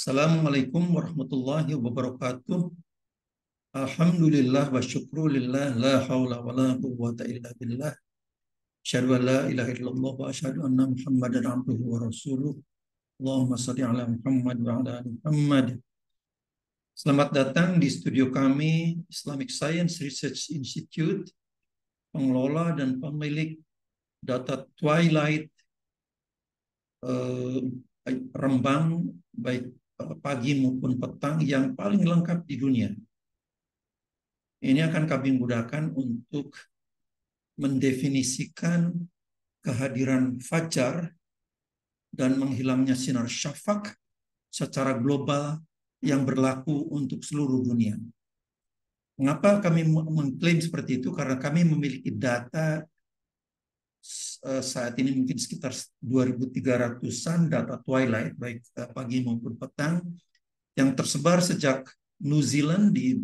Assalamualaikum warahmatullahi wabarakatuh. Alhamdulillah wa syukrulillah la haula wa la quwwata illa billah. Asyhadu an la ilaha illallah wa asyhadu anna Muhammadan abduhu wa rasuluh. Allahumma shalli ala Muhammad wa ala ali Muhammad. Selamat datang di studio kami Islamic Science Research Institute, pengelola dan pemilik data Twilight eh, Rembang baik pagi maupun petang yang paling lengkap di dunia. Ini akan kami gunakan untuk mendefinisikan kehadiran fajar dan menghilangnya sinar syafaq secara global yang berlaku untuk seluruh dunia. Mengapa kami mengklaim seperti itu? Karena kami memiliki data saat ini mungkin sekitar 2.300-an data Twilight, baik pagi maupun petang, yang tersebar sejak New Zealand di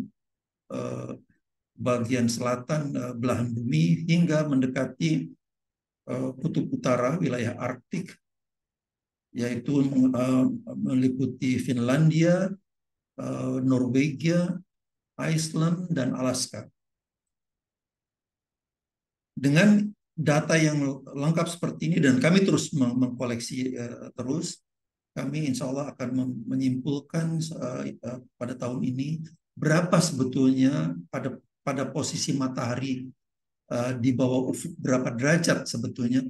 bagian selatan belahan bumi hingga mendekati kutub utara wilayah Arktik, yaitu meliputi Finlandia, Norwegia, Iceland, dan Alaska. Dengan data yang lengkap seperti ini dan kami terus mengkoleksi terus, kami insya Allah akan menyimpulkan pada tahun ini berapa sebetulnya pada posisi matahari di bawah ufuk, berapa derajat sebetulnya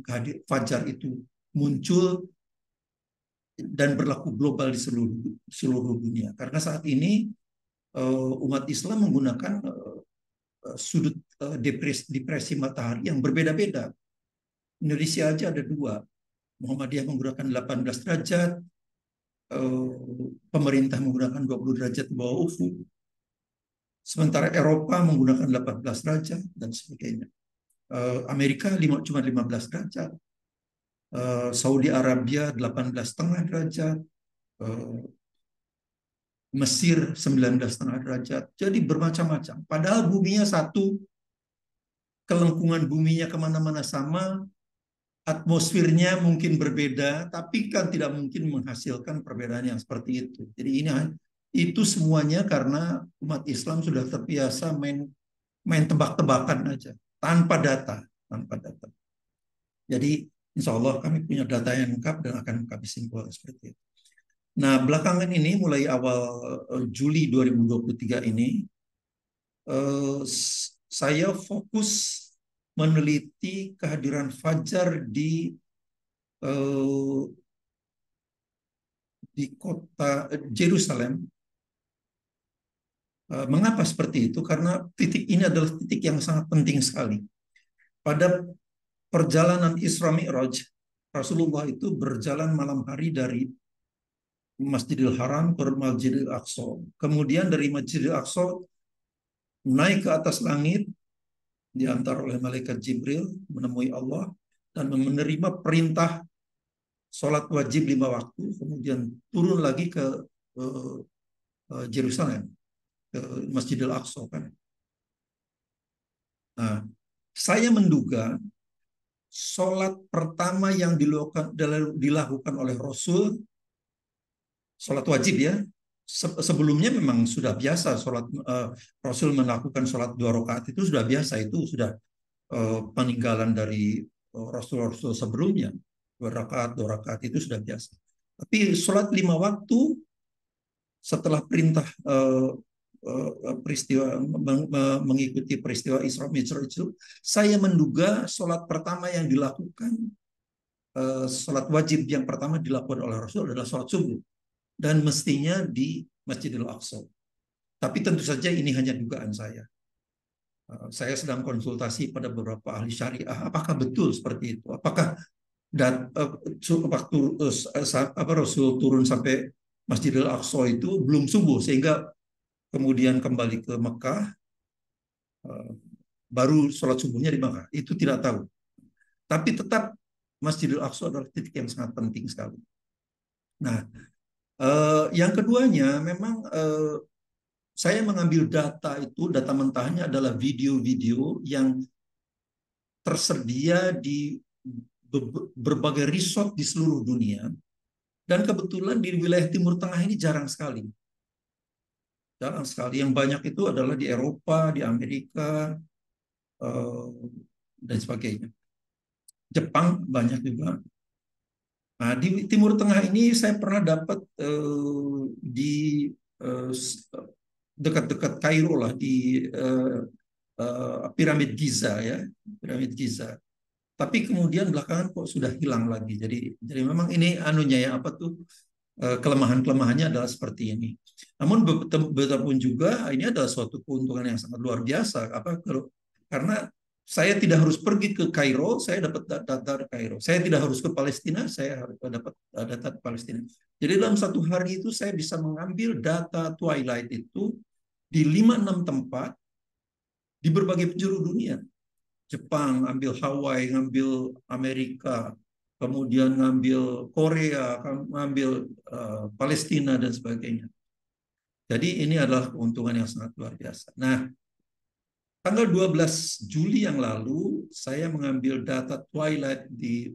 fajar itu muncul dan berlaku global di seluruh dunia. Karena saat ini umat Islam menggunakan sudut depresi matahari yang berbeda-beda. Indonesia aja ada dua. Muhammadiyah menggunakan 18 derajat, pemerintah menggunakan 20 derajat di bawah ufuk. Sementara Eropa menggunakan 18 derajat dan sebagainya. Amerika cuma 15 derajat. Saudi Arabia 18,5 derajat. Mesir 19,5 derajat. Jadi bermacam-macam. Padahal buminya satu, kelengkungan buminya kemana-mana sama, atmosfernya mungkin berbeda, tapi kan tidak mungkin menghasilkan perbedaan yang seperti itu. Jadi itu semuanya karena umat Islam sudah terbiasa main tebak-tebakan aja, tanpa data. Jadi insya Allah kami punya data yang lengkap dan akan kami simpulkan seperti itu. Nah, belakangan ini mulai awal Juli 2023 ini, saya fokus meneliti kehadiran fajar di kota Yerusalem. Mengapa seperti itu? Karena titik ini adalah titik yang sangat penting sekali. Pada perjalanan Isra Mi'raj, Rasulullah itu berjalan malam hari dari Masjidil Haram ke Masjidil Aqsa. Kemudian dari Masjidil Aqsa naik ke atas langit, diantar oleh malaikat Jibril menemui Allah dan menerima perintah sholat wajib 5 waktu, kemudian turun lagi ke Yerusalem, ke Masjidil Aqsa kan. Nah, saya menduga sholat pertama yang dilakukan oleh Rasul, sholat wajib ya. Sebelumnya memang sudah biasa Rasul melakukan sholat 2 rakaat itu sudah biasa, itu sudah peninggalan dari Rasul-Rasul sebelumnya. 2 rakaat itu sudah biasa. Tapi sholat 5 waktu setelah perintah peristiwa mengikuti peristiwa Isra Mi'raj itu, saya menduga sholat pertama yang dilakukan, sholat wajib yang pertama dilakukan oleh Rasul adalah sholat subuh. Dan mestinya di Masjidil Aqsa. Tapi tentu saja ini hanya dugaan saya. Saya sedang konsultasi pada beberapa ahli syariah. Apakah betul seperti itu? Apakah waktu Rasul turun sampai Masjidil Aqsa itu belum subuh, sehingga kemudian kembali ke Mekah, baru sholat subuhnya di Mekah? Itu tidak tahu. Tapi tetap Masjidil Aqsa adalah titik yang sangat penting sekali. Nah, yang keduanya memang saya mengambil data itu, data mentahnya adalah video-video yang tersedia di berbagai resort di seluruh dunia Dan kebetulan di wilayah Timur Tengah ini jarang sekali. Jarang sekali. Yang banyak itu adalah di Eropa, di Amerika, dan sebagainya. Jepang banyak juga. Nah, di Timur Tengah ini saya pernah dapat di eh, dekat-dekat Kairo lah, di piramid Giza ya, piramid Giza. Tapi kemudian belakangan kok sudah hilang lagi. Jadi memang ini anunya ya, apa tuh, kelemahan-kelemahannya adalah seperti ini. Namun betapapun juga ini adalah suatu keuntungan yang sangat luar biasa. Karena saya tidak harus pergi ke Kairo, saya dapat data dari Kairo. Saya tidak harus ke Palestina, saya harus dapat data di Palestina. Jadi dalam satu hari itu saya bisa mengambil data Twilight itu di 5-6 tempat di berbagai penjuru dunia. Jepang, ambil Hawaii, ngambil Amerika, kemudian ngambil Korea, ngambil Palestina dan sebagainya. Jadi ini adalah keuntungan yang sangat luar biasa. Nah, tanggal 12 Juli yang lalu saya mengambil data Twilight di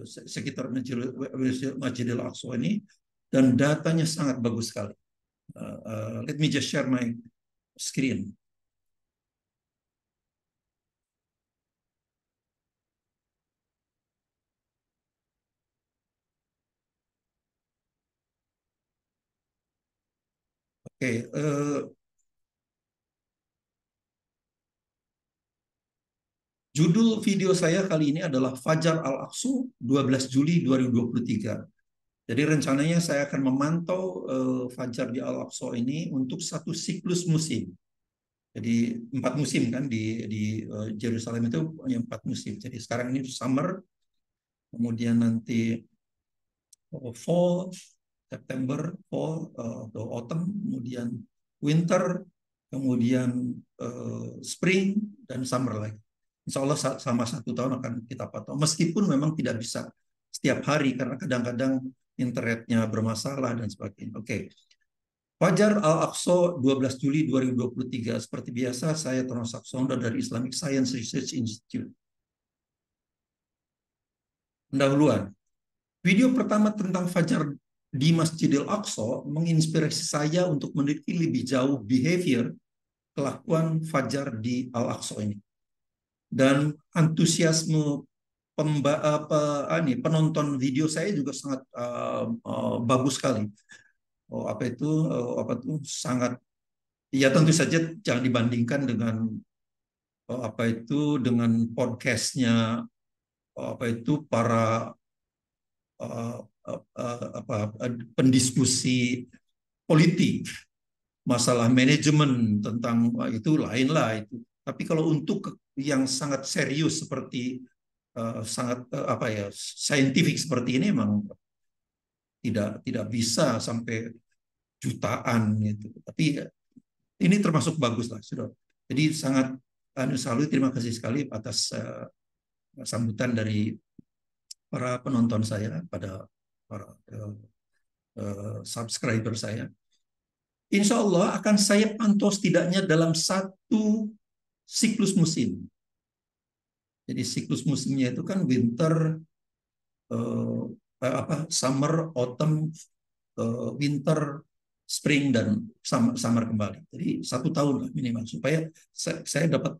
sekitar Masjidil Aqsa ini, dan datanya sangat bagus sekali. Let me just share my screen. Oke, judul video saya kali ini adalah Fajar Al-Aqsa 12 Juli 2023. Jadi rencananya saya akan memantau Fajar di Al-Aqsa ini untuk satu siklus musim. Jadi 4 musim kan di Yerusalem itu punya 4 musim. Jadi sekarang ini summer, kemudian nanti fall, September, fall, atau autumn, kemudian winter, kemudian spring, dan summer lagi. Insya Allah sama 1 tahun akan kita pantau. Meskipun memang tidak bisa setiap hari karena kadang-kadang internetnya bermasalah dan sebagainya. Oke. Fajar Al-Aqsa 12 Juli 2023. Seperti biasa, saya Tono Saksonda dari Islamic Science Research Institute. Pendahuluan. Video pertama tentang Fajar di Masjidil Aqsa menginspirasi saya untuk meneliti lebih jauh behavior kelakuan Fajar di Al-Aqsa ini. Dan antusiasme penonton video saya juga sangat bagus sekali. Apa itu sangat, ya tentu saja jangan dibandingkan dengan dengan podcastnya para uh, pendiskusi politik, masalah manajemen tentang itu lain lah itu. Tapi kalau untuk yang sangat serius seperti sangat scientific seperti ini, memang tidak bisa sampai jutaan gitu. Tapi ini termasuk bagus lah, sudah. Jadi sangat selalu terima kasih sekali atas sambutan dari para penonton saya, pada para subscriber saya. Insya Allah akan saya pantau setidaknya dalam satu siklus musim. Jadi siklus musimnya itu kan winter, summer, autumn, winter, spring, dan summer kembali. Jadi 1 tahun lah minimal, supaya saya dapat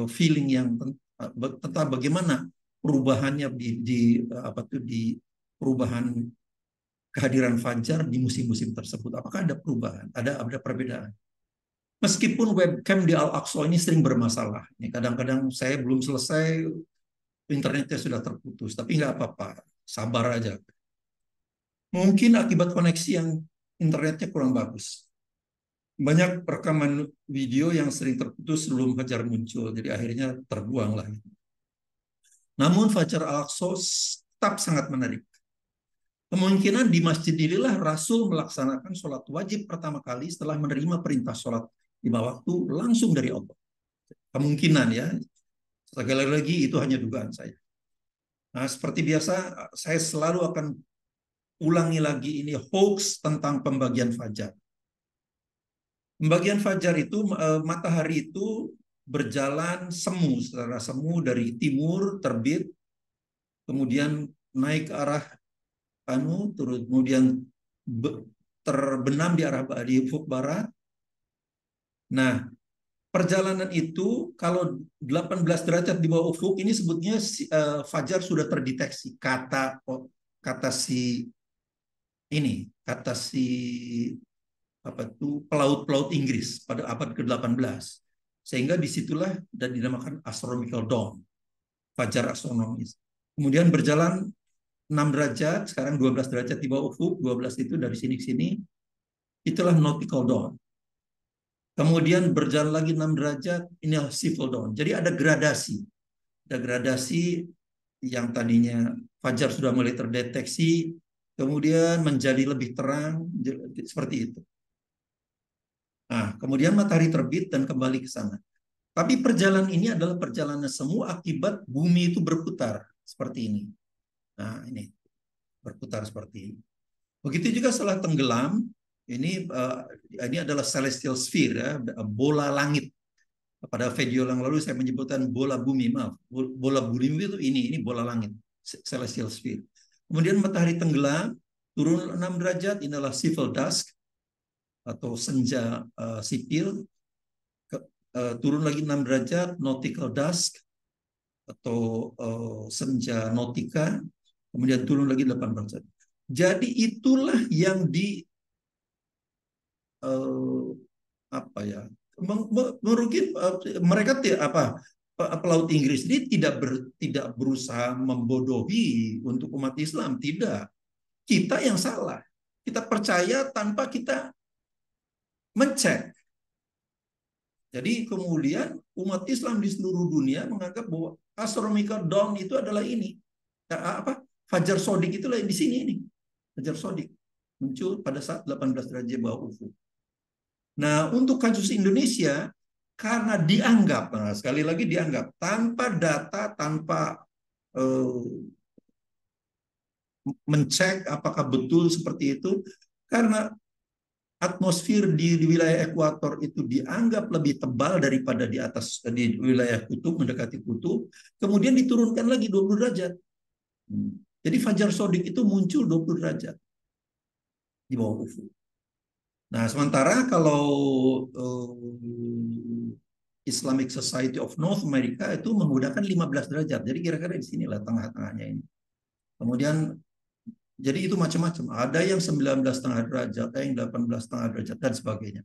feeling yang tentang bagaimana perubahannya di perubahan kehadiran Fajar di musim-musim tersebut. Apakah ada perubahan? Ada perbedaan? Meskipun webcam di Al-Aqsa ini sering bermasalah. Kadang-kadang saya belum selesai, internetnya sudah terputus. Tapi nggak apa-apa, sabar aja. Mungkin akibat koneksi yang internetnya kurang bagus. Banyak rekaman video yang sering terputus sebelum Fajar muncul, jadi akhirnya terbuang lah. Namun Fajar Al-Aqsa tetap sangat menarik. Kemungkinan di masjid inilah Rasul melaksanakan sholat wajib pertama kali setelah menerima perintah sholat 5 waktu langsung dari Allah. Kemungkinan ya, sekali lagi itu hanya dugaan saya. Nah, seperti biasa, saya selalu akan ulangi lagi ini hoax tentang pembagian fajar. Pembagian fajar itu, matahari itu berjalan semu, secara semu dari timur terbit, kemudian naik ke arah terus kemudian terbenam di arah di ufuk barat. Nah, perjalanan itu kalau 18 derajat di bawah ufuk ini sebutnya fajar sudah terdeteksi, kata si kata si pelaut-pelaut Inggris pada abad ke-18. Sehingga disitulah dan dinamakan astronomical dawn, fajar astronomis. Kemudian berjalan 6 derajat, sekarang 12 derajat di bawah ufuk, 12 itu dari sini ke sini, itulah nautical dawn. Kemudian berjalan lagi 6 derajat, inilah civil dawn. Jadi ada gradasi. Ada gradasi yang tadinya fajar sudah mulai terdeteksi, kemudian menjadi lebih terang, seperti itu. Nah, kemudian matahari terbit dan kembali ke sana. Tapi perjalanan ini adalah perjalanan semu akibat bumi itu berputar seperti ini. Nah, ini berputar seperti ini. Begitu juga setelah tenggelam, ini adalah celestial sphere, ya, bola langit. Pada video yang lalu saya menyebutkan bola bumi, maaf. Bola bumi itu ini bola langit, celestial sphere. Kemudian matahari tenggelam, turun 6 derajat, inilah civil dusk atau senja sipil. Turun lagi 6 derajat, nautical dusk atau senja nautika, kemudian turun lagi 8 derajat. Jadi itulah yang apa ya, merugikan mereka pelaut Inggris ini tidak berusaha membodohi untuk umat Islam, tidak. Kita yang salah. Kita percaya tanpa kita mencek. Jadi kemudian umat Islam di seluruh dunia menganggap bahwa astronomical dawn itu adalah ini. Fajar sodik itulah yang di sini ini. Fajar sodik muncul pada saat 18 derajat bawah ufuk. Nah, untuk kasus Indonesia karena dianggap, sekali lagi dianggap tanpa data, tanpa mencek apakah betul seperti itu, karena atmosfer di wilayah ekuator itu dianggap lebih tebal daripada di wilayah kutub, mendekati kutub, kemudian diturunkan lagi 20 derajat. Jadi fajar sodik itu muncul 20 derajat di bawah ufuk. Nah, sementara kalau Islamic Society of North America itu menggunakan 15 derajat. Jadi kira-kira di sinilah tengah-tengahnya ini. Kemudian jadi itu macam-macam. Ada yang 19,5 derajat, ada yang 18,5 derajat dan sebagainya.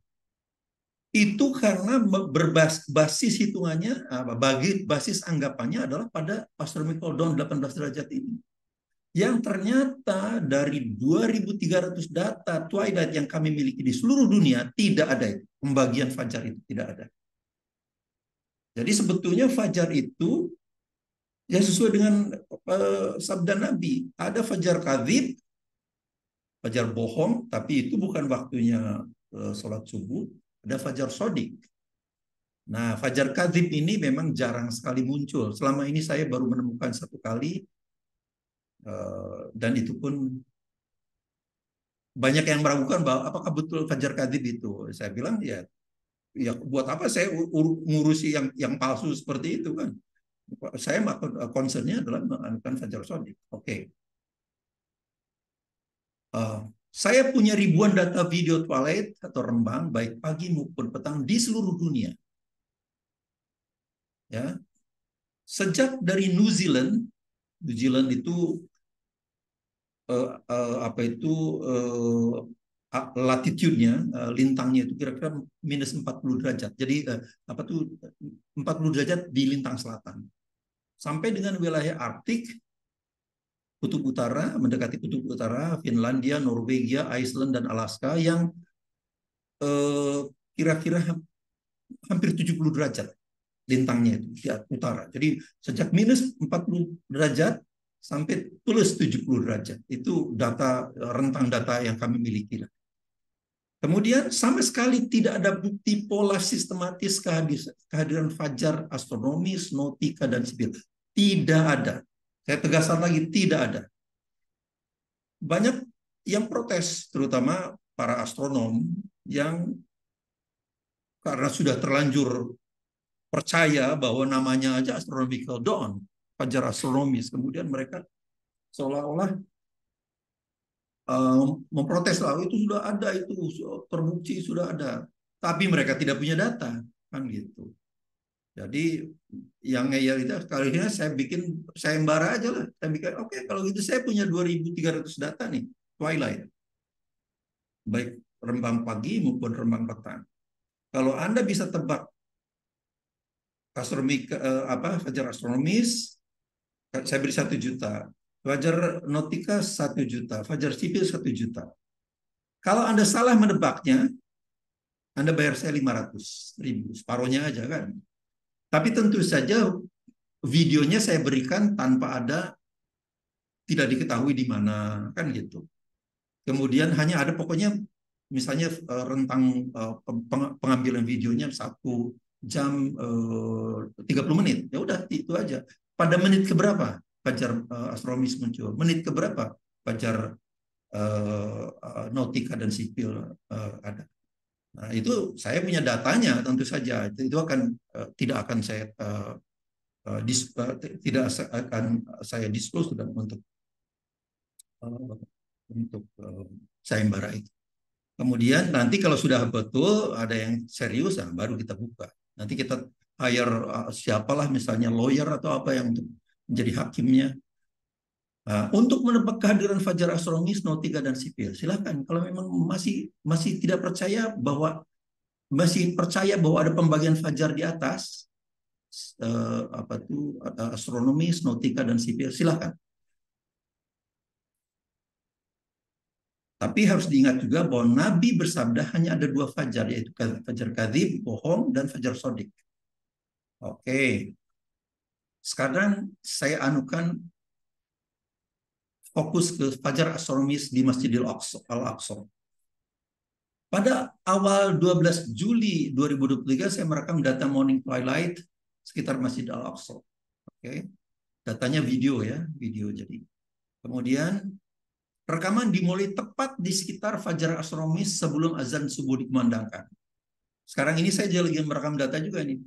Itu karena berbasis hitungannya, basis anggapannya adalah pada astronomical dawn 18 derajat ini. Yang ternyata dari 2.300 data twilight yang kami miliki di seluruh dunia, tidak ada itu. Pembagian fajar itu tidak ada. Jadi sebetulnya fajar itu ya sesuai dengan sabda Nabi. Ada fajar kadzib, fajar bohong, tapi itu bukan waktunya sholat subuh. Ada fajar sodik. Nah, fajar kadzib ini memang jarang sekali muncul. Selama ini saya baru menemukan 1 kali, dan itu pun banyak yang meragukan bahwa apakah betul fajar kadzib itu. Saya bilang ya buat apa saya ngurusi yang palsu seperti itu kan. Saya concernnya adalah menganukan fajar sodik. Oke. Saya punya ribuan data video twilight atau rembang baik pagi maupun petang di seluruh dunia. Ya, sejak dari New Zealand itu latitude-nya, lintangnya itu kira-kira minus 40 derajat. Jadi 40 derajat di lintang selatan. Sampai dengan wilayah Arktik, kutub utara, mendekati kutub utara, Finlandia, Norwegia, Iceland, dan Alaska yang kira-kira hampir 70 derajat lintangnya itu di utara. Jadi sejak minus 40 derajat sampai plus 70 derajat. Itu rentang data yang kami miliki. Kemudian sama sekali tidak ada bukti pola sistematis kehadiran fajar astronomis, nautika, dan sipil. Tidak ada. Saya tegaskan lagi, tidak ada. Banyak yang protes, terutama para astronom yang karena sudah terlanjur percaya bahwa namanya aja astronomical dawn, fajar astronomis. Kemudian mereka seolah-olah memprotes lah, itu sudah ada, itu terbukti sudah ada, tapi mereka tidak punya data, kan gitu. Jadi yang ngeyel itu kali ini saya bikin sayembara aja lah. Saya bikin oke, kalau gitu saya punya 2.300 data nih Twilight, baik Rembang pagi maupun Rembang petang. Kalau Anda bisa tebak astronomi apa Fajar astronomis, saya beri 1 juta. Fajar Nautika 1 juta, Fajar Sipil 1 juta. Kalau Anda salah menebaknya, Anda bayar saya 500.000, separohnya aja kan. Tapi tentu saja videonya saya berikan tanpa ada, tidak diketahui di mana, kan gitu. Kemudian hanya ada pokoknya misalnya rentang pengambilan videonya 1 jam 30 menit. Ya udah itu aja. Pada menit keberapa Fajar astronomis muncul? Menit keberapa Fajar nautika dan sipil ada? Nah, itu saya punya datanya tentu saja. Itu akan tidak akan saya tidak akan saya disclose untuk uh, sayembara itu. Kemudian nanti kalau sudah betul ada yang serius, nah, baru kita buka. Nanti kita hire siapalah misalnya lawyer atau apa yang untuk menjadi hakimnya. Nah, untuk menebak kehadiran Fajar astronomis, nautika dan sipil, silakan. Kalau memang masih tidak percaya bahwa ada pembagian fajar di atas, apa tuh astronomis, nautika dan sipil, silakan. Tapi harus diingat juga bahwa Nabi bersabda hanya ada 2 fajar, yaitu fajar kadzib, bohong, dan fajar sodik. Oke, sekarang saya anukan fokus ke fajar astronomis di Masjidil Al-Aqsa. Pada awal 12 Juli 2023 saya merekam data morning twilight sekitar Masjid Al-Aqsa. Oke, datanya video ya, video jadi. Kemudian rekaman dimulai tepat di sekitar fajar astronomis sebelum azan subuh dikumandangkan. Sekarang ini saya lagi merekam data juga nih,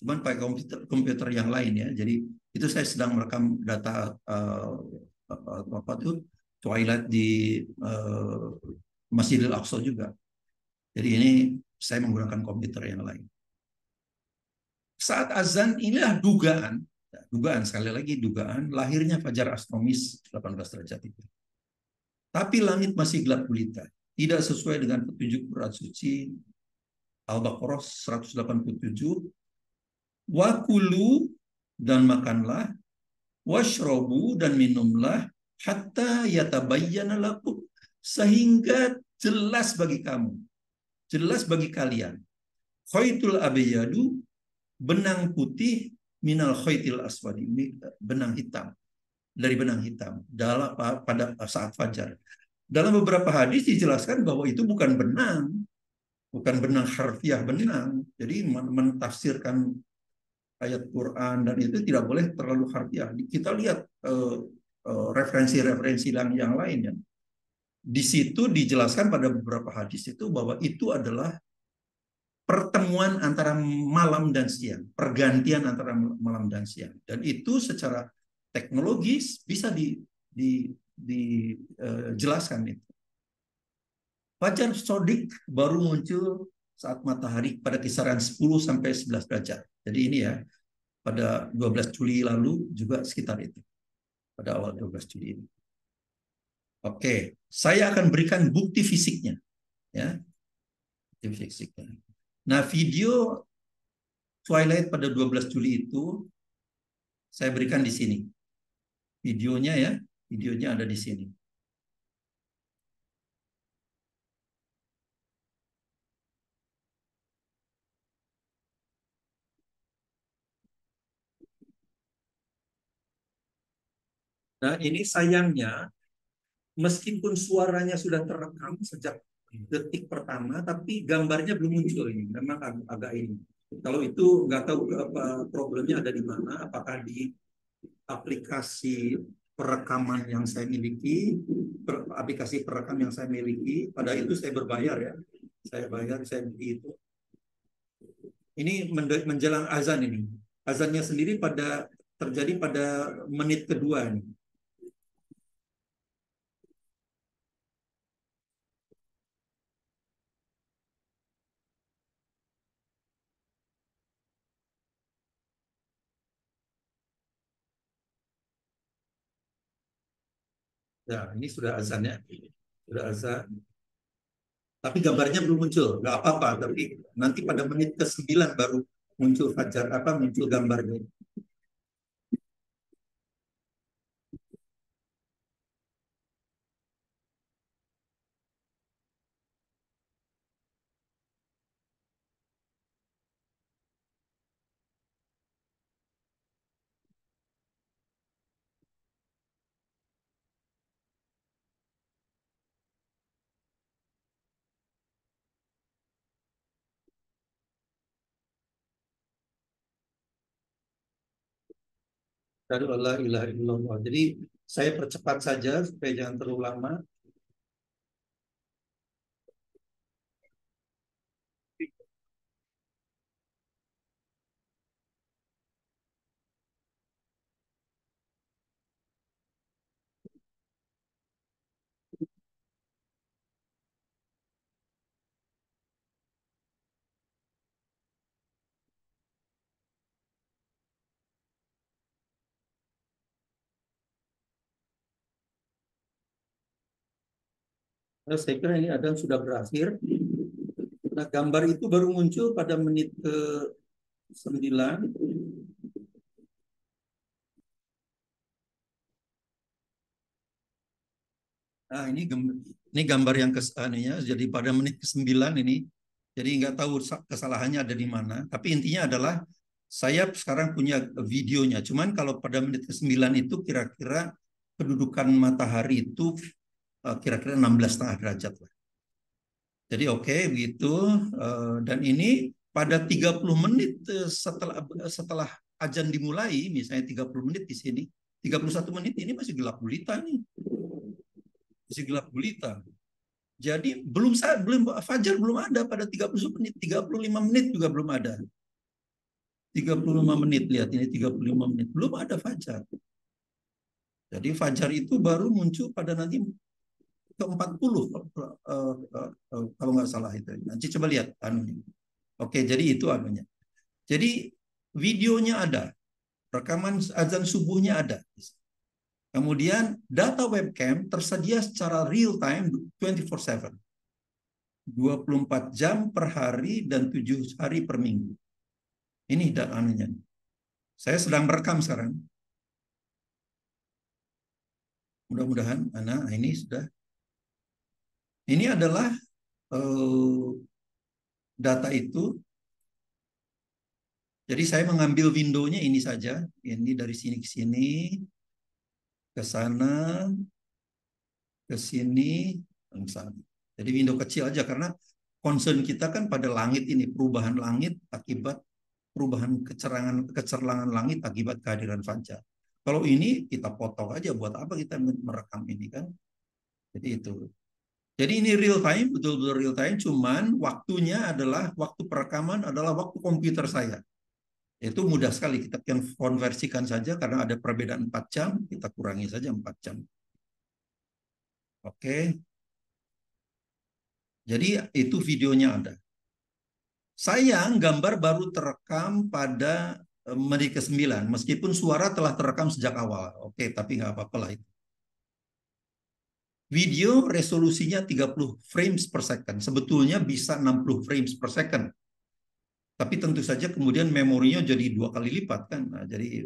cuman pakai komputer yang lain ya. Jadi itu saya sedang merekam data apa tuh twilight di Masjidil Aqsa juga. Jadi ini saya menggunakan komputer yang lain. Saat azan inilah dugaan sekali lagi dugaan lahirnya fajar astronomis 18 derajat itu. Tapi langit masih gelap gulita, tidak sesuai dengan petunjuk Quran suci Al-Baqarah 187. Wakulu dan makanlah, washrobu dan minumlah, hatta yatabayyana lakum, sehingga jelas bagi kamu, jelas bagi kalian. Khaitul abyadu, benang putih, minal khaitil aswadi, benang hitam, dari benang hitam dalam pada saat fajar. Dalam beberapa hadis dijelaskan bahwa itu bukan benang harfiah benang. Jadi mentafsirkan ayat Quran dan itu tidak boleh terlalu harfiah. Kita lihat referensi-referensi yang lain ya. Di situ dijelaskan pada beberapa hadis itu bahwa itu adalah pertemuan antara malam dan siang, pergantian antara malam dan siang. Dan itu secara teknologis bisa dijelaskan itu. Fajar sodik baru muncul saat matahari pada kisaran 10 sampai 11 derajat. Jadi ini ya, pada 12 Juli lalu juga sekitar itu. Pada awal 12 Juli ini. Oke, saya akan berikan bukti fisiknya. Ya, bukti fisiknya. Nah, video Twilight pada 12 Juli itu saya berikan di sini. Videonya ya, videonya ada di sini. Nah, ini sayangnya meskipun suaranya sudah terekam sejak detik pertama, tapi gambarnya belum muncul ini. Memang agak ini. Kalau itu nggak tahu problemnya ada di mana. Apakah di aplikasi perekaman yang saya miliki, aplikasi perekam yang saya miliki. Pada itu saya berbayar ya. Saya bayar, saya beli itu. Ini menjelang azan ini. Azannya sendiri terjadi pada menit kedua ini. Ya, ini sudah azan ya. Sudah azan. Tapi gambarnya belum muncul. Nggak apa-apa. Tapi nanti pada menit ke-9 baru muncul fajar apa muncul gambarnya. Dari Allah ilaha illallah. Jadi saya percepat saja supaya jangan terlalu lama. Nah, saya kira ini ada yang sudah berakhir. Nah, gambar itu baru muncul pada menit ke-9. Nah, ini gambar yang aninya, jadi pada menit ke-9 ini. Jadi nggak tahu kesalahannya ada di mana. Tapi intinya adalah saya sekarang punya videonya. Cuman kalau pada menit ke-9 itu kira-kira kedudukan matahari itu kira-kira 16,5 derajat lah. Jadi oke begitu. Dan ini pada 30 menit setelah setelah azan dimulai, misalnya 30 menit di sini, 31 menit ini masih gelap gulita nih. Masih gelap gulita. Jadi belum fajar belum ada pada 30 menit, 35 menit juga belum ada. 35 menit lihat ini 35 menit belum ada fajar. Jadi fajar itu baru muncul pada nanti ke 40 kalau nggak salah itu. Nanti coba lihat anunya. Oke, jadi itu anunya. Jadi videonya ada, rekaman azan subuhnya ada. Kemudian data webcam tersedia secara real time 24/7. 24 jam per hari dan 7 hari per minggu. Ini dan anunya. Saya sedang merekam sekarang. Mudah-mudahan, nah ini sudah. Ini adalah eh, data itu. Jadi saya mengambil windownya ini saja. Ini dari sini ke sini, ke sana, ke sini, ke sana. Jadi window kecil aja karena concern kita kan pada langit ini, perubahan langit akibat perubahan kecerlangan langit akibat kehadiran fajar. Kalau ini kita potong aja buat apa kita merekam ini kan? Jadi itu. Jadi ini real time, betul-betul real time, cuman waktunya adalah waktu perekaman adalah waktu komputer saya. Itu mudah sekali kita yang konversikan saja karena ada perbedaan 4 jam, kita kurangi saja 4 jam. Oke. Jadi itu videonya ada. Sayang gambar baru terekam pada menit ke-9 meskipun suara telah terekam sejak awal. Oke, tapi nggak apa-apa lah itu. Video resolusinya 30 frames per second. Sebetulnya bisa 60 frames per second. Tapi tentu saja kemudian memorinya jadi 2 kali lipat kan. Nah, jadi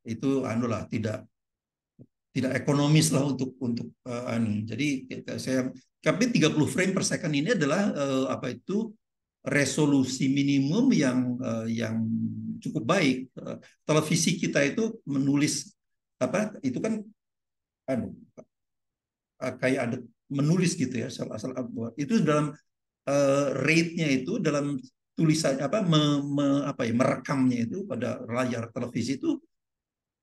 itu anu lah tidak ekonomis lah untuk anu. Jadi saya tapi 30 frame per second ini adalah apa itu resolusi minimum yang cukup baik. Televisi kita itu menulis apa itu kan anu kayak ada menulis gitu ya asal itu dalam rate-nya itu dalam tulisan apa apa ya merekamnya itu pada layar televisi itu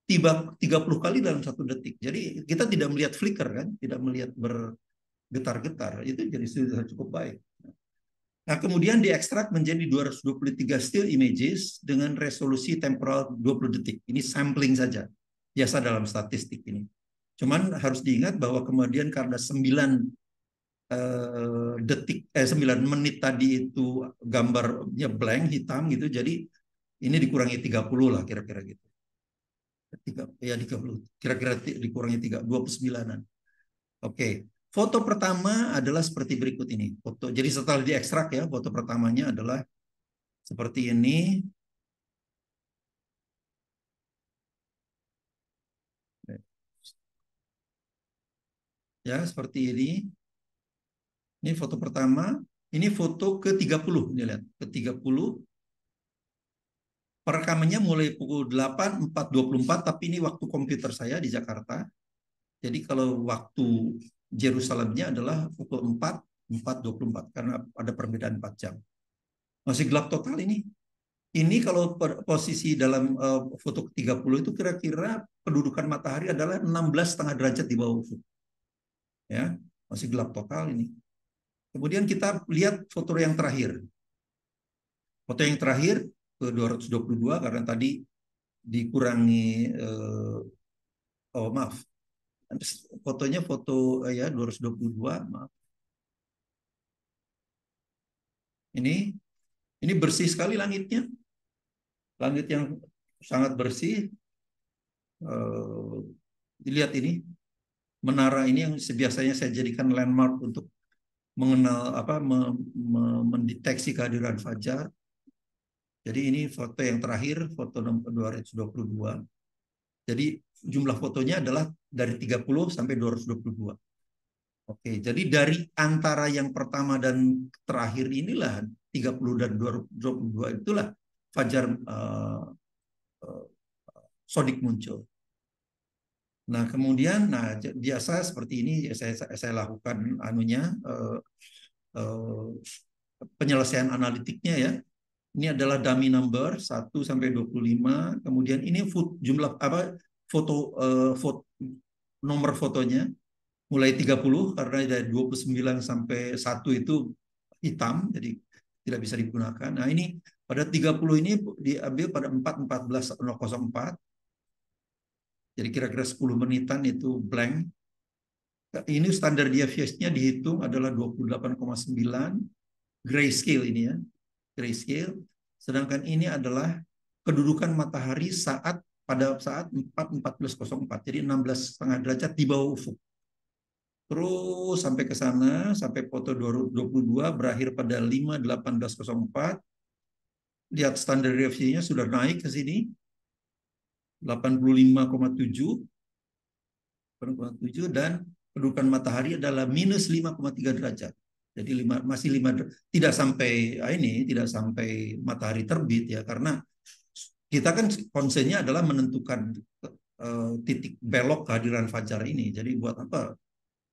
30 kali dalam 1 detik. Jadi kita tidak melihat flicker kan, tidak melihat bergetar-getar. Itu jadi sudah cukup baik. Nah, kemudian diekstrak menjadi 223 still images dengan resolusi temporal 20 detik. Ini sampling saja. Biasa dalam statistik ini. Cuman harus diingat bahwa kemudian karena 9 menit tadi itu gambarnya blank hitam gitu. Jadi ini dikurangi 30 lah kira-kira gitu. Ya 30. Kira-kira dikurangi 29-an. Oke, foto pertama adalah seperti berikut ini. Foto. Jadi setelah diekstrak ya, foto pertamanya adalah seperti ini. Ya, seperti ini. Ini foto pertama. Ini foto ke-30. Ini lihat, ke-30. Perekamannya mulai pukul 8.24, tapi ini waktu komputer saya di Jakarta. Jadi kalau waktu Yerusalemnya adalah pukul 4.24 karena ada perbedaan 4 jam. Masih gelap total ini. Ini kalau posisi dalam foto ke-30 itu kira-kira kedudukan matahari adalah 16,5 derajat di bawah ufuk. Ya, masih gelap total ini. Kemudian kita lihat foto yang terakhir. Foto yang terakhir ke 222 karena tadi dikurangi oh maaf. Fotonya foto ya 222, maaf. Ini bersih sekali langitnya. Langit yang sangat bersih. Dilihat ini menara ini yang biasanya saya jadikan landmark untuk mengenal apa mendeteksi kehadiran fajar. Jadi ini foto yang terakhir, foto nomor 222. Jadi jumlah fotonya adalah dari 30 sampai 222. Oke, jadi dari antara yang pertama dan terakhir inilah 30 dan 222 itulah fajar sodik muncul. Nah, kemudian biasa seperti ini saya lakukan anunya penyelesaian analitiknya ya. Ini adalah dummy number 1 sampai 25. Kemudian ini jumlah apa foto nomor fotonya mulai 30 karena dari 29 sampai 1 itu hitam jadi tidak bisa digunakan. Nah, ini pada 30 ini diambil pada 4.14.04. Jadi kira-kira 10 menitan itu blank. Ini standar deviation-nya dihitung adalah 28,9 grayscale ini ya. Grayscale. Sedangkan ini adalah kedudukan matahari pada saat 4.14.04. Jadi 16,5 derajat di bawah ufuk. Terus sampai ke sana, sampai foto 22 berakhir pada 5.18.04. Lihat standar deviation-nya sudah naik ke sini. 85,7 dan kedudukan matahari adalah minus 5,3 derajat. Jadi masih 5 tidak sampai tidak sampai matahari terbit ya karena kita kan konsennya adalah menentukan titik belok kehadiran fajar ini. Jadi buat apa?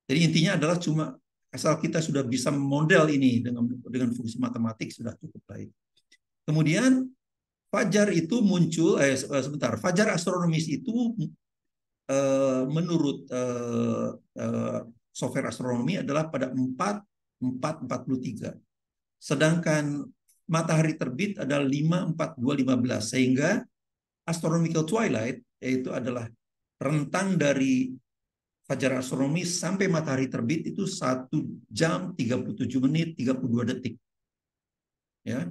Jadi intinya adalah cuma asal kita sudah bisa model ini dengan fungsi matematik sudah cukup baik. Kemudian fajar itu muncul fajar astronomis itu menurut software astronomi adalah pada 4.43. Sedangkan matahari terbit adalah 5.42.15 sehingga astronomical twilight yaitu adalah rentang dari fajar astronomis sampai matahari terbit itu 1 jam 37 menit 32 detik. Ya.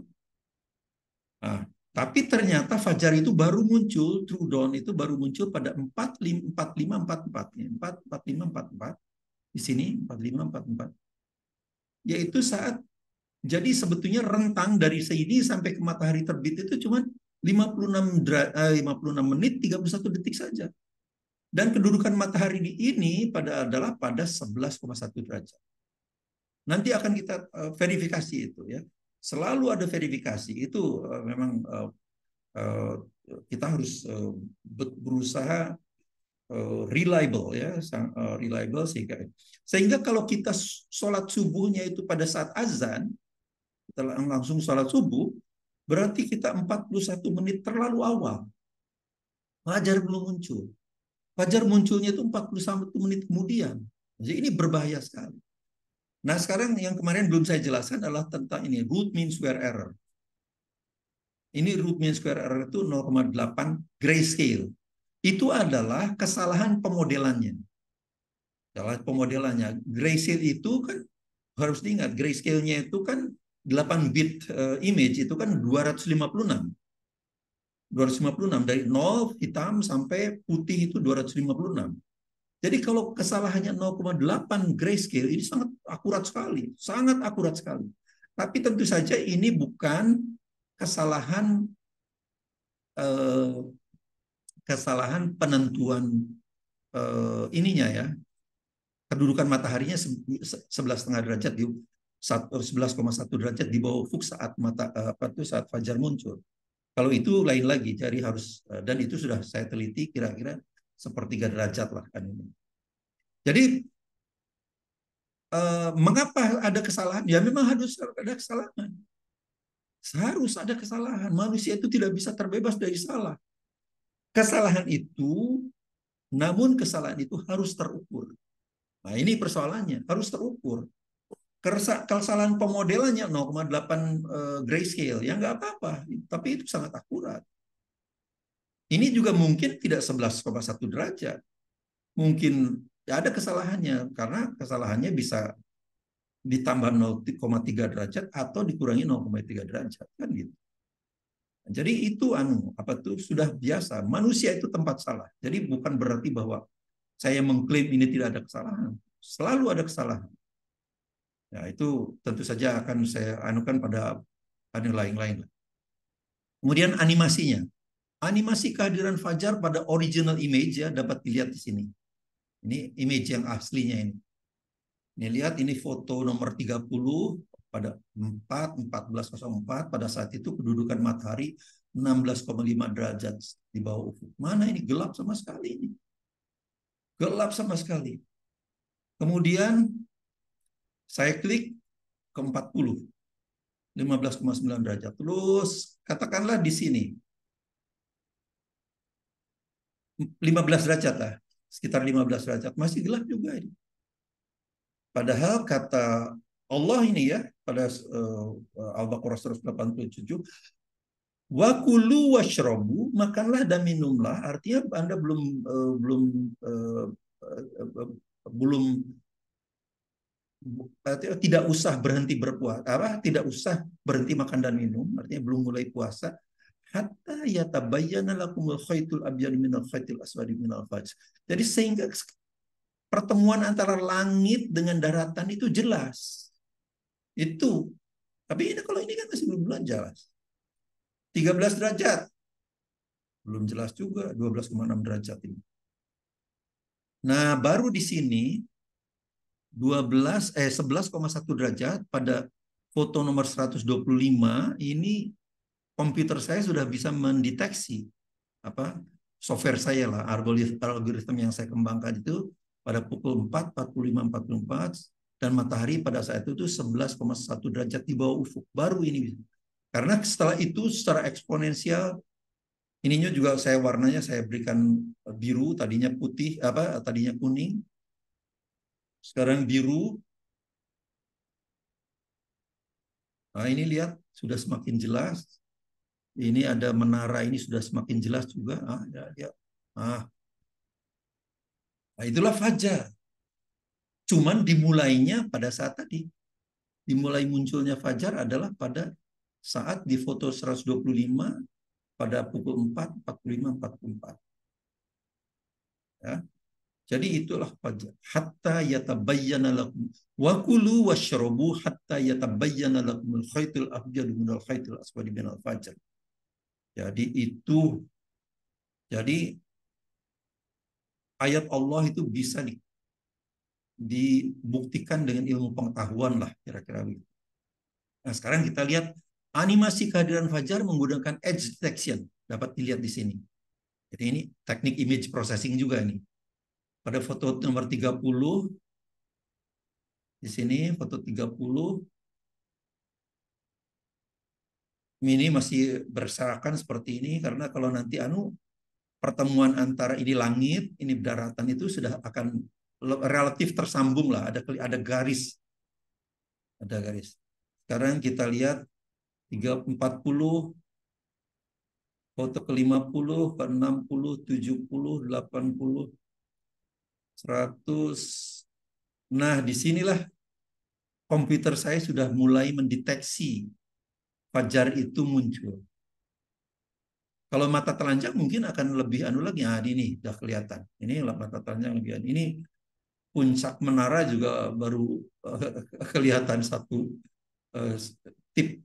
Nah, tapi ternyata fajar itu baru muncul, true dawn itu baru muncul pada 4544 di sini 4544. Yaitu saat jadi sebetulnya rentang dari sini sampai ke matahari terbit itu cuma 56 menit 31 detik saja. Dan kedudukan matahari ini adalah pada 11,1 derajat. Nanti akan kita verifikasi itu ya. Selalu ada verifikasi itu memang kita harus berusaha reliable ya, reliable sehingga kalau kita sholat subuhnya itu pada saat azan, kita langsung sholat subuh, berarti kita 41 menit terlalu awal. Fajar belum muncul. Fajar munculnya itu 41 menit kemudian. Jadi ini berbahaya sekali. Nah, sekarang yang kemarin belum saya jelaskan adalah tentang ini, root mean square error. Ini root mean square error itu 0,8 grayscale. Itu adalah kesalahan pemodelannya. Salah pemodelannya. Grayscale itu kan harus diingat, grayscale-nya itu kan 8 bit image itu kan 256. 256 dari 0 hitam sampai putih itu 256. Jadi kalau kesalahannya 0,8 grayscale ini sangat akurat sekali, sangat akurat sekali. Tapi tentu saja ini bukan kesalahan eh, kesalahan penentuan ininya ya, kedudukan mataharinya 11,5 derajat di 11,1 derajat di bawah ufuk saat saat fajar muncul. Kalau itu lain lagi, jadi harus dan itu sudah saya teliti kira-kira sepertiga derajat lah kan ini. Jadi mengapa ada kesalahan? Ya memang harus ada kesalahan. Harus ada kesalahan. Manusia itu tidak bisa terbebas dari salah. Kesalahan itu, namun kesalahan itu harus terukur. Nah ini persoalannya, harus terukur. Kesalahan pemodelannya 0,8 grayscale, ya nggak apa-apa, tapi itu sangat akurat. Ini juga mungkin tidak 11,1 derajat. Mungkin ya ada kesalahannya, karena kesalahannya bisa ditambah 0,3 derajat atau dikurangi 0,3 derajat kan gitu. Jadi itu sudah biasa. Manusia itu tempat salah. Jadi bukan berarti bahwa saya mengklaim ini tidak ada kesalahan. Selalu ada kesalahan. Ya, itu tentu saja akan saya anukan pada yang lain-lain. Kemudian animasinya. Animasi kehadiran fajar pada original image ya dapat dilihat di sini. Ini image yang aslinya ini. Ini lihat ini foto nomor 30 pada 1404 pada saat itu kedudukan matahari 16,5 derajat di bawah ufuk. Mana ini gelap sama sekali ini. Gelap sama sekali. Kemudian saya klik ke 40. 15,9 derajat. Terus katakanlah di sini 15 derajat lah. Sekitar 15 derajat. Masih gelap juga ini. Padahal kata Allah ini ya pada Al-Baqarah 187, wa kulu washrabu, makanlah dan minumlah. Artinya Anda belum tidak usah berhenti berpuasa, tidak usah berhenti makan dan minum, artinya belum mulai puasa hatta yatabayyana lakumul khaitul abyad minal khaitil aswadi minal fajr. Jadi sehingga pertemuan antara langit dengan daratan itu jelas. Itu. Tapi ini kalau ini kan masih belum jelas. 13 derajat. Belum jelas juga 12,6 derajat ini. Nah, baru di sini 11,1 derajat pada foto nomor 125 ini komputer saya sudah bisa mendeteksi software saya lah, algoritma yang saya kembangkan itu pada pukul 4, 45, 44 dan matahari pada saat itu 11,1 derajat di bawah ufuk. Baru ini. Karena setelah itu secara eksponensial ininya juga warnanya saya berikan biru, tadinya putih, tadinya kuning. Sekarang biru. Nah, ini lihat sudah semakin jelas. Ini ada menara ini sudah semakin jelas juga. Ya. Nah, itulah fajar. Cuman dimulainya pada saat tadi. Dimulai munculnya fajar adalah pada saat di foto 125 pada pukul 4, 45, 44. Ya. Jadi itulah fajar. Hatta yatabayyana lakum wa kulu washrabu hatta yatabayyana lakum al-khaitul abyad minal khaitil aswad minal fajr. Jadi ayat Allah itu bisa dibuktikan dengan ilmu pengetahuan lah kira-kira begitu. Nah, sekarang kita lihat animasi kehadiran fajar menggunakan edge detection. Dapat dilihat di sini. Jadi ini teknik image processing juga nih. Pada foto nomor 30 di sini foto 30 ini masih berserakan seperti ini karena kalau nanti pertemuan antara ini langit, ini daratan itu sudah akan relatif tersambung lah, ada garis. Ada garis. Sekarang kita lihat 40, foto ke-50, ke-60, 70, 80, 100. Nah, disinilah komputer saya sudah mulai mendeteksi fajar itu muncul. Kalau mata telanjang mungkin akan lebih anu lagi. Nah, ini udah kelihatan. Ini mata telanjang lebih anu. Ini puncak menara juga baru kelihatan satu uh, tip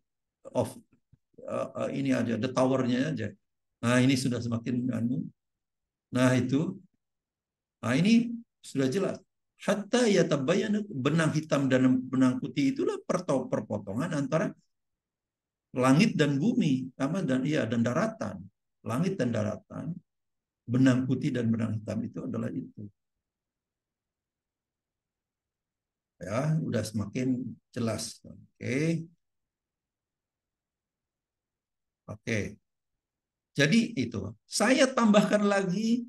of ini aja, the towernya aja. Nah, ini sudah semakin anu. Nah, itu. Nah, ini sudah jelas. Hatta ya tabayyana, benang hitam dan benang putih itulah perpotongan antara langit dan bumi, sama dan iya dan daratan. Langit dan daratan, benang putih dan benang hitam itu adalah itu. Ya, udah semakin jelas. Oke. Oke. Jadi itu. Saya tambahkan lagi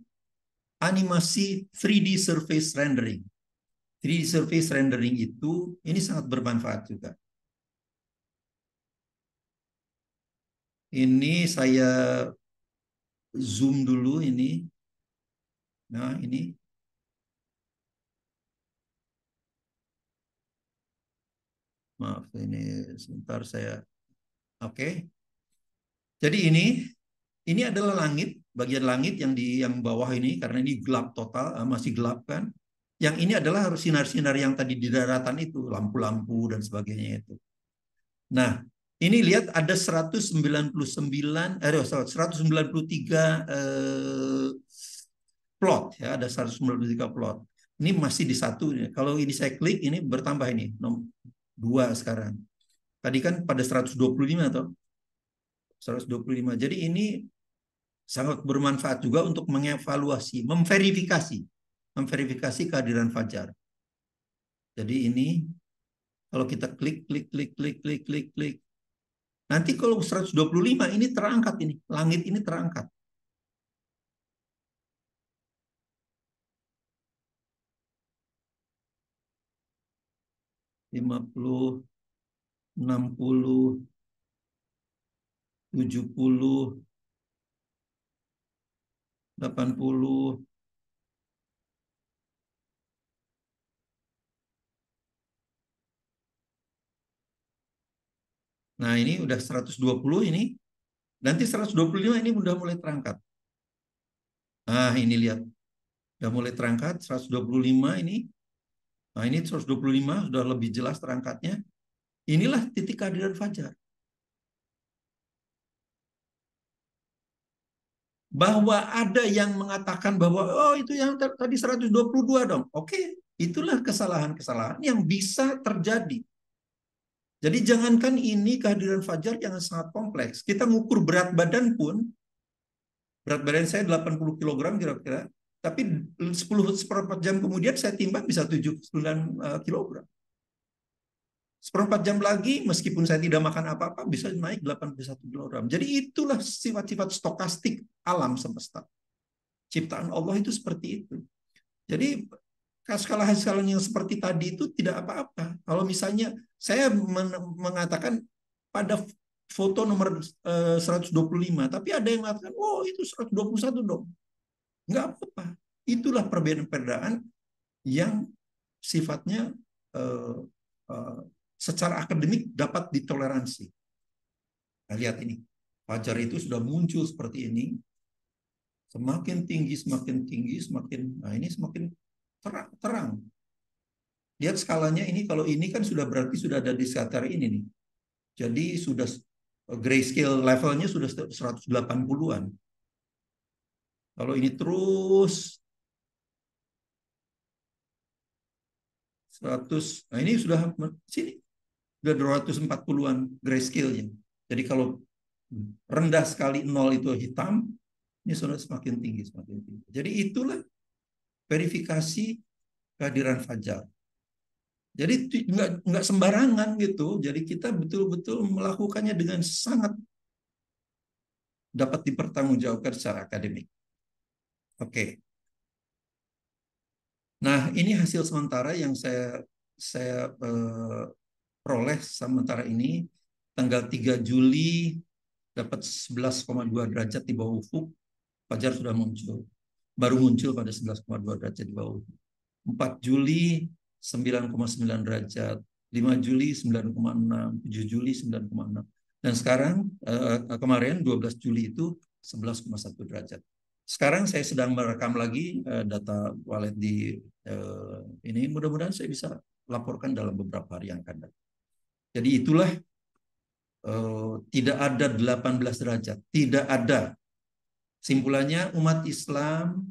animasi 3D surface rendering. 3D surface rendering itu ini sangat bermanfaat juga. Ini saya zoom dulu ini. Nah, ini. Maaf, ini sebentar saya. Oke. Jadi ini adalah langit, bagian langit yang di yang bawah ini karena ini gelap total, masih gelap kan. Yang ini adalah harus sinar-sinar yang tadi di daratan itu, lampu-lampu dan sebagainya itu. Nah, ini lihat ada 199 193 plot ya, ada 193 plot. Ini masih di satu. Kalau ini saya klik ini bertambah ini dua sekarang. Tadi kan pada 125 atau 125. Jadi ini sangat bermanfaat juga untuk mengevaluasi, memverifikasi kehadiran fajar. Jadi ini kalau kita klik, klik, klik, klik, klik, klik, klik. Nanti kalau 125 ini terangkat ini, langit ini terangkat. Lima puluh, 60, 70, 80. Nah, ini udah 120 ini. Nanti 125 ini udah mulai terangkat. Nah, ini lihat. Udah mulai terangkat 125 ini. Nah, ini 125 sudah lebih jelas terangkatnya. Inilah titik kehadiran fajar. Bahwa ada yang mengatakan bahwa oh itu yang tadi 122 dong. Oke, itulah kesalahan-kesalahan yang bisa terjadi. Jadi jangankan ini kehadiran fajar yang sangat kompleks. Kita ngukur berat badan pun, berat badan saya 80 kg kira-kira, tapi 10 seperempat jam kemudian saya timbang bisa 79 kg. Seperempat jam lagi, meskipun saya tidak makan apa-apa, bisa naik 81 kg. Jadi itulah sifat-sifat stokastik alam semesta. Ciptaan Allah itu seperti itu. Jadi kesalahan-kesalahan yang seperti tadi itu tidak apa-apa. Kalau misalnya saya mengatakan pada foto nomor 125, tapi ada yang mengatakan, oh itu 121 dong. Nggak apa-apa. Itulah perbedaan-perbedaan yang sifatnya uh, uh, secara akademik dapat ditoleransi. Nah, lihat ini. Fajar itu sudah muncul seperti ini. Semakin tinggi, semakin tinggi, semakin, nah ini semakin terang. Lihat skalanya ini, kalau ini kan sudah berarti sudah ada di sekitar ini nih. Jadi sudah grayscale levelnya sudah 180-an. Kalau ini terus 100, nah ini sudah sini sudah 240-an grayscale-nya. Jadi kalau rendah sekali nol itu hitam, ini sudah semakin tinggi, semakin tinggi. Jadi itulah verifikasi kehadiran fajar. Jadi nggak sembarangan gitu. Jadi kita betul-betul melakukannya dengan sangat dapat dipertanggungjawabkan secara akademik. Oke. Nah, ini hasil sementara yang saya peroleh sementara ini tanggal 3 Juli dapat 11,2 derajat di bawah ufuk. Fajar sudah muncul. Baru muncul pada 11,2 derajat di bawah ufuk. 4 Juli 9,9 derajat, 5 Juli 9,6, 7 Juli 9,6. Dan sekarang kemarin 12 Juli itu 11,1 derajat. Sekarang saya sedang merekam lagi data wallet di ini. Mudah-mudahan saya bisa laporkan dalam beberapa hari yang akan datang. Jadi itulah tidak ada 18 derajat. Tidak ada. Simpulannya umat Islam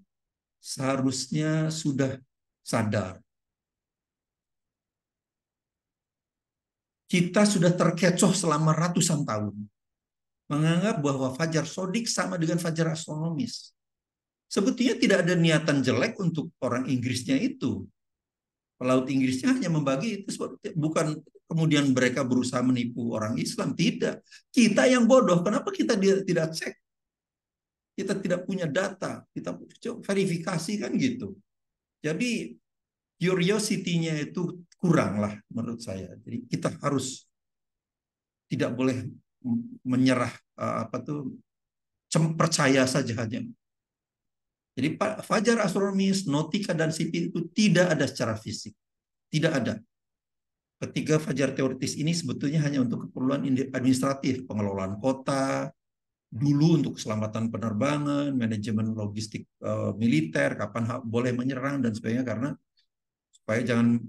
seharusnya sudah sadar. Kita sudah terkecoh selama ratusan tahun. Menganggap bahwa fajar sodik sama dengan fajar astronomis. Sebetulnya tidak ada niatan jelek untuk orang Inggrisnya itu. Pelaut Inggrisnya hanya membagi itu, bukan kemudian mereka berusaha menipu orang Islam. Tidak. Kita yang bodoh. Kenapa kita tidak cek? Kita tidak punya data. Kita verifikasi kan gitu. Jadi curiosity-nya itu kurang lah menurut saya. Jadi kita harus tidak boleh menyerah percaya saja hanya. Jadi fajar astronomis, nautika dan sipil itu tidak ada secara fisik. Tidak ada. Ketiga fajar teoritis ini sebetulnya hanya untuk keperluan administratif, pengelolaan kota, dulu untuk keselamatan penerbangan, manajemen logistik militer, kapan boleh menyerang dan sebagainya, karena supaya jangan,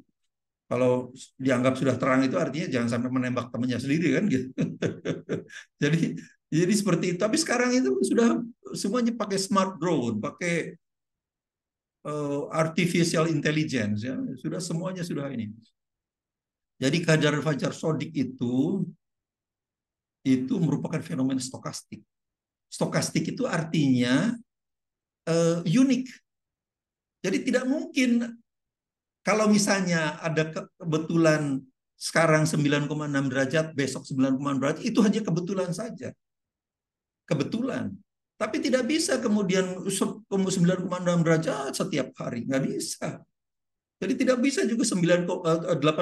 kalau dianggap sudah terang itu artinya jangan sampai menembak temannya sendiri kan gitu. jadi jadi seperti itu. Tapi sekarang itu sudah semuanya pakai smart drone, pakai artificial intelligence, ya sudah semuanya sudah ini. Jadi kadar fajar sodik itu merupakan fenomena stokastik. Stokastik itu artinya unik. Jadi tidak mungkin kalau misalnya ada kebetulan sekarang 9,6 derajat, besok 9,6 derajat, itu hanya kebetulan saja. Kebetulan. Tapi tidak bisa kemudian 9,6 derajat setiap hari. Nggak bisa. Jadi tidak bisa juga 18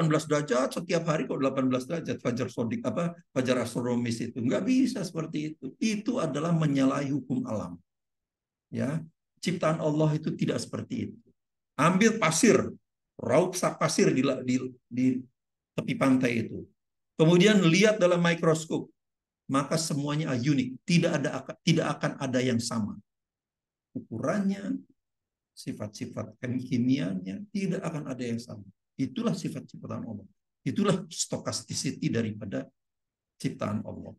derajat setiap hari kok 18 derajat fajar sodik fajar astronomis itu. Nggak bisa seperti itu. Itu adalah menyalahi hukum alam. Ya, ciptaan Allah itu tidak seperti itu. Ambil pasir, raup pasir di tepi pantai itu. Kemudian lihat dalam mikroskop, maka semuanya unik. Tidak akan ada yang sama. Ukurannya, sifat-sifat kimianya tidak akan ada yang sama. Itulah sifat ciptaan Allah. Itulah stochasticity daripada ciptaan Allah.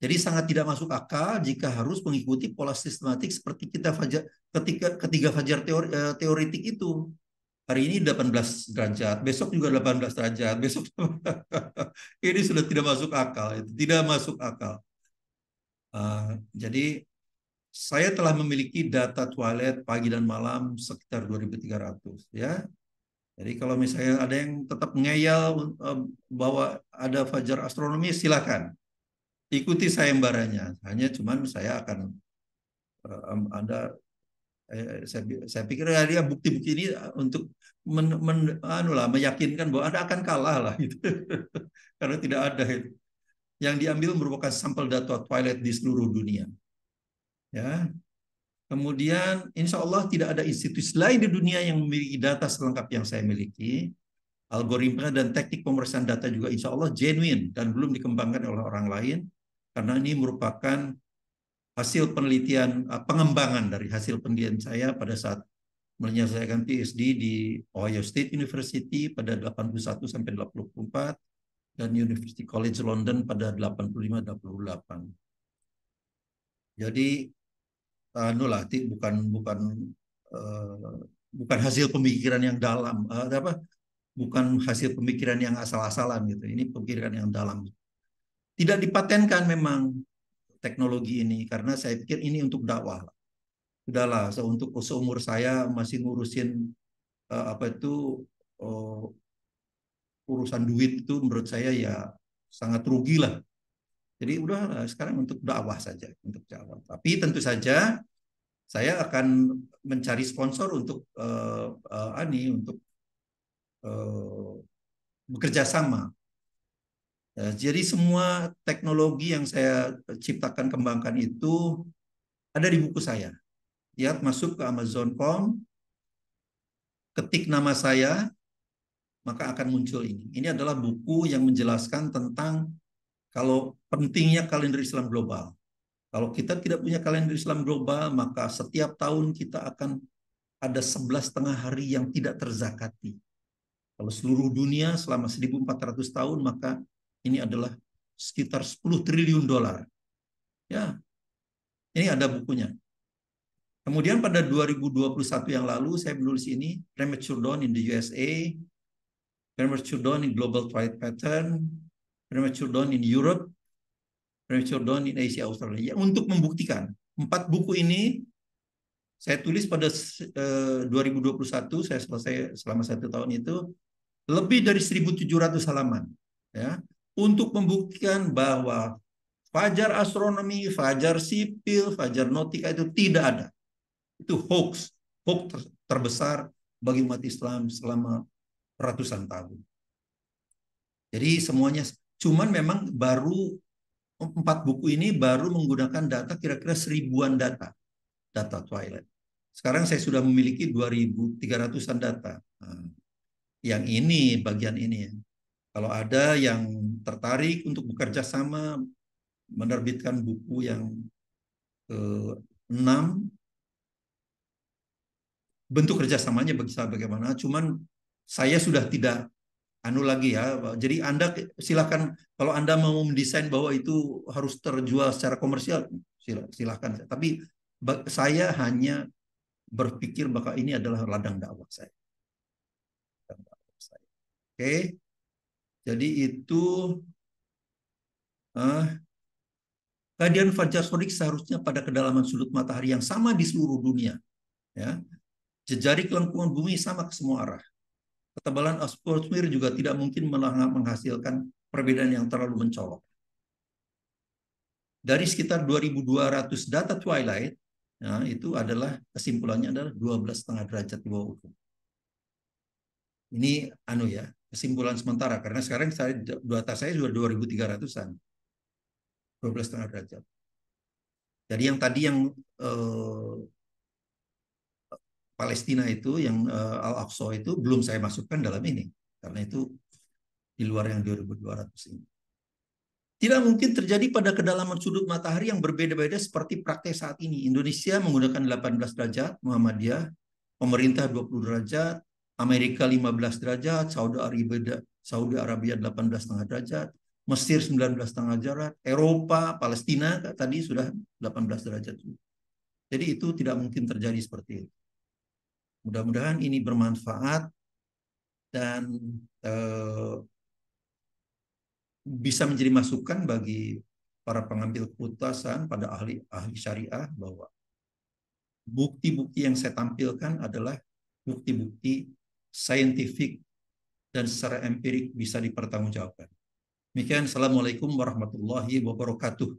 Jadi sangat tidak masuk akal jika harus mengikuti pola sistematik seperti ketiga fajar teoritik itu. Hari ini 18 derajat, besok juga 18 derajat, besok ini sudah tidak masuk akal, itu tidak masuk akal. Jadi saya telah memiliki data toilet pagi dan malam sekitar 2.300 ya. Jadi kalau misalnya ada yang tetap ngeyel bahwa ada fajar astronomi, silakan ikuti sayembaranya. Hanya cuman saya akan ada saya pikir dia bukti-bukti ini untuk meyakinkan bahwa Anda akan kalah lah gitu. Karena tidak ada itu. Yang diambil merupakan sampel data twilight di seluruh dunia. Ya. Kemudian insya Allah tidak ada institusi lain di dunia yang memiliki data selengkap yang saya miliki. Algoritma dan teknik pemeriksaan data juga insya Allah genuine dan belum dikembangkan oleh orang lain. Karena ini merupakan hasil penelitian, pengembangan dari hasil penelitian saya pada saat menyelesaikan PhD di Ohio State University pada 81 sampai 84 dan University College London pada 85-88. Jadi bukan hasil pemikiran yang dalam, bukan hasil pemikiran yang asal-asalan gitu. Ini pemikiran yang dalam. Tidak dipatenkan memang teknologi ini karena saya pikir ini untuk dakwah. Sudahlah, untuk seumur saya masih ngurusin urusan duit itu menurut saya ya sangat rugi lah. Jadi udah sekarang untuk dakwah saja, untuk dakwah. Tapi tentu saja saya akan mencari sponsor untuk bekerja sama. Jadi semua teknologi yang saya ciptakan kembangkan itu ada di buku saya. Lihat, masuk ke Amazon.com, ketik nama saya, maka akan muncul ini. Ini adalah buku yang menjelaskan tentang kalau pentingnya kalender Islam global. Kalau kita tidak punya kalender Islam global, maka setiap tahun kita akan ada 11,5 hari yang tidak terzakati. Kalau seluruh dunia selama 1.400 tahun, maka ini adalah sekitar 10 triliun dolar. Ya, ini ada bukunya. Kemudian pada 2021 yang lalu saya menulis ini, Premature Dawn in the USA, Premature Dawn in Global Trade Pattern, Premature Dawn in Europe, Premature Dawn in Asia Australia. Untuk membuktikan 4 buku ini saya tulis pada 2021, saya selesai selama 1 tahun itu, lebih dari 1.700 halaman. Ya, untuk membuktikan bahwa fajar astronomi, fajar sipil, fajar nautika itu tidak ada. Itu hoax, hoax terbesar bagi umat Islam selama ratusan tahun. Jadi semuanya, cuman memang baru 4 buku ini baru menggunakan data kira-kira 1.000-an data Twilight. Sekarang saya sudah memiliki 2.300-an data. Nah, yang ini, bagian ini ya. Kalau ada yang tertarik untuk bekerja sama, menerbitkan buku yang ke-6, bentuk kerjasamanya bagaimana. Cuman saya sudah tidak lagi ya. Jadi Anda silakan, kalau Anda mau mendesain bahwa itu harus terjual secara komersial, silakan. Tapi saya hanya berpikir bahwa ini adalah ladang dakwah saya. Oke, jadi itu kehadiran fajar sodik seharusnya pada kedalaman sudut matahari yang sama di seluruh dunia. Ya, jejari kelengkungan bumi sama ke semua arah. Ketebalan atmosfer juga tidak mungkin menghasilkan perbedaan yang terlalu mencolok. Dari sekitar 2.200 data Twilight, nah, itu adalah kesimpulannya adalah 12,5 derajat di bawah ufuk. Ini ya, kesimpulan sementara karena sekarang data saya sudah 2.300-an. 12,5 derajat. Jadi yang tadi yang Palestina itu, yang Al-Aqsa itu belum saya masukkan dalam ini karena itu di luar yang 2.200 ini. Tidak mungkin terjadi pada kedalaman sudut matahari yang berbeda-beda seperti praktek saat ini. Indonesia menggunakan 18 derajat, Muhammadiyah, pemerintah 20 derajat, Amerika 15 derajat, Saudi Arabia 18,5 derajat, Mesir 19,5 derajat, Eropa, Palestina tadi sudah 18 derajat. Jadi itu tidak mungkin terjadi seperti itu. Mudah-mudahan ini bermanfaat dan bisa menjadi masukan bagi para pengambil keputusan, pada ahli syariah, bahwa bukti-bukti yang saya tampilkan adalah bukti-bukti saintifik dan secara empirik bisa dipertanggungjawabkan. Demikian, Assalamualaikum warahmatullahi wabarakatuh.